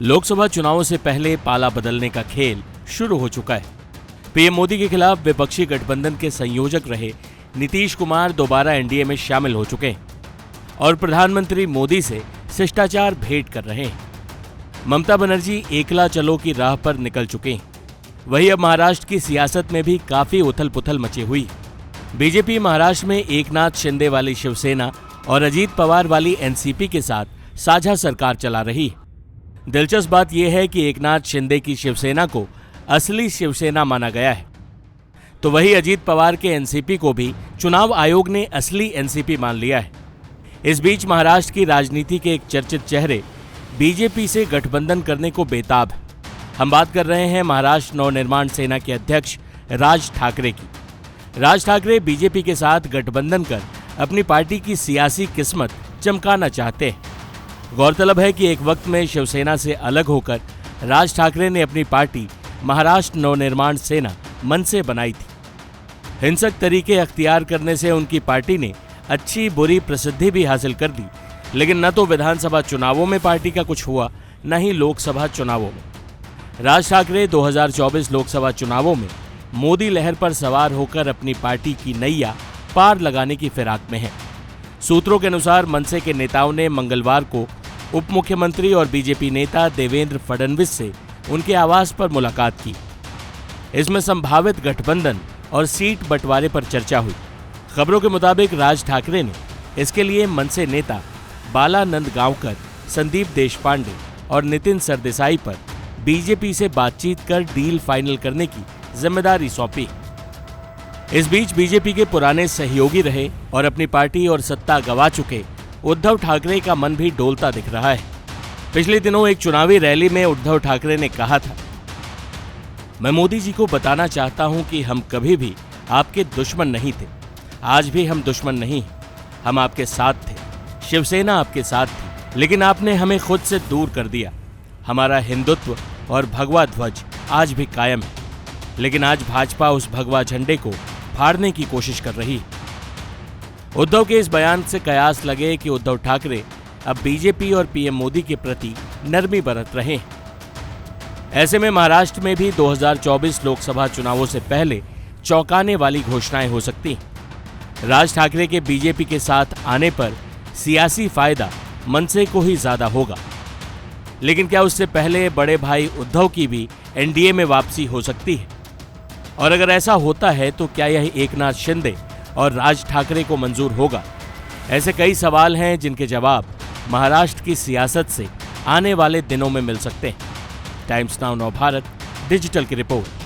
लोकसभा चुनावों से पहले पाला बदलने का खेल शुरू हो चुका है। पीएम मोदी के खिलाफ विपक्षी गठबंधन के संयोजक रहे नीतीश कुमार दोबारा एनडीए में शामिल हो चुके हैं और प्रधानमंत्री मोदी से शिष्टाचार भेंट कर रहे हैं। ममता बनर्जी एकला चलो की राह पर निकल चुके हैं। वहीं अब महाराष्ट्र की सियासत में भी काफी उथल पुथल मची हुई। बीजेपी महाराष्ट्र में एकनाथ शिंदे वाली शिवसेना और अजीत पवार वाली एनसीपी के साथ साझा सरकार चला रही है। दिलचस्प बात यह है कि एकनाथ शिंदे की शिवसेना को असली शिवसेना माना गया है, तो वही अजीत पवार के एनसीपी को भी चुनाव आयोग ने असली एनसीपी मान लिया है। इस बीच महाराष्ट्र की राजनीति के एक चर्चित चेहरे बीजेपी से गठबंधन करने को बेताब है। हम बात कर रहे हैं महाराष्ट्र नवनिर्माण सेना के अध्यक्ष राज ठाकरे की। राज ठाकरे बीजेपी के साथ गठबंधन कर अपनी पार्टी की सियासी किस्मत चमकाना चाहते हैं। गौरतलब है कि एक वक्त में शिवसेना से अलग होकर राज ठाकरे ने अपनी पार्टी महाराष्ट्र नवनिर्माण सेना मनसे बनाई थी। हिंसक तरीके अख्तियार करने से उनकी पार्टी ने अच्छी बुरी प्रसिद्धि भी हासिल कर दी, लेकिन न तो विधानसभा चुनावों में पार्टी का कुछ हुआ, न ही लोकसभा चुनावों में। राज ठाकरे 2024 लोकसभा चुनावों में मोदी लहर पर सवार होकर अपनी पार्टी की नैया पार लगाने की फिराक में हैं। सूत्रों के अनुसार मनसे के नेताओं ने मंगलवार को उप मुख्यमंत्री और बीजेपी नेता देवेंद्र फडणवीस से उनके आवास पर मुलाकात की। इसमें संभावित गठबंधन और सीट बंटवारे पर चर्चा हुई। खबरों के मुताबिक राज ठाकरे ने इसके लिए मनसे नेता बाला नंदगांवकर, संदीप देशपांडे और नितिन सरदेसाई पर बीजेपी से बातचीत कर डील फाइनल करने की जिम्मेदारी सौंपी। इस बीच बीजेपी के पुराने सहयोगी रहे और अपनी पार्टी और सत्ता गंवा चुके उद्धव ठाकरे का मन भी डोलता दिख रहा है। पिछले दिनों एक चुनावी रैली में उद्धव ठाकरे ने कहा था, मैं मोदी जी को बताना चाहता हूं कि हम कभी भी आपके दुश्मन नहीं थे, आज भी हम दुश्मन नहीं, हम आपके साथ थे, शिवसेना आपके साथ थी, लेकिन आपने हमें खुद से दूर कर दिया। हमारा हिंदुत्व और भगवा ध्वज आज भी कायम है, लेकिन आज भाजपा उस भगवा झंडे को फाड़ने की कोशिश कर रही है। उद्धव के इस बयान से कयास लगे कि उद्धव ठाकरे अब बीजेपी और पीएम मोदी के प्रति नरमी बरत रहे हैं। ऐसे में महाराष्ट्र में भी 2024 लोकसभा चुनावों से पहले चौंकाने वाली घोषणाएं हो सकती हैं। राज ठाकरे के बीजेपी के साथ आने पर सियासी फायदा मनसे को ही ज्यादा होगा, लेकिन क्या उससे पहले बड़े भाई उद्धव की भी एनडीए में वापसी हो सकती है? और अगर ऐसा होता है तो क्या यह एकनाथ शिंदे और राज ठाकरे को मंजूर होगा? ऐसे कई सवाल हैं जिनके जवाब महाराष्ट्र की सियासत से आने वाले दिनों में मिल सकते हैं। टाइम्स नाउ नव भारत डिजिटल की रिपोर्ट।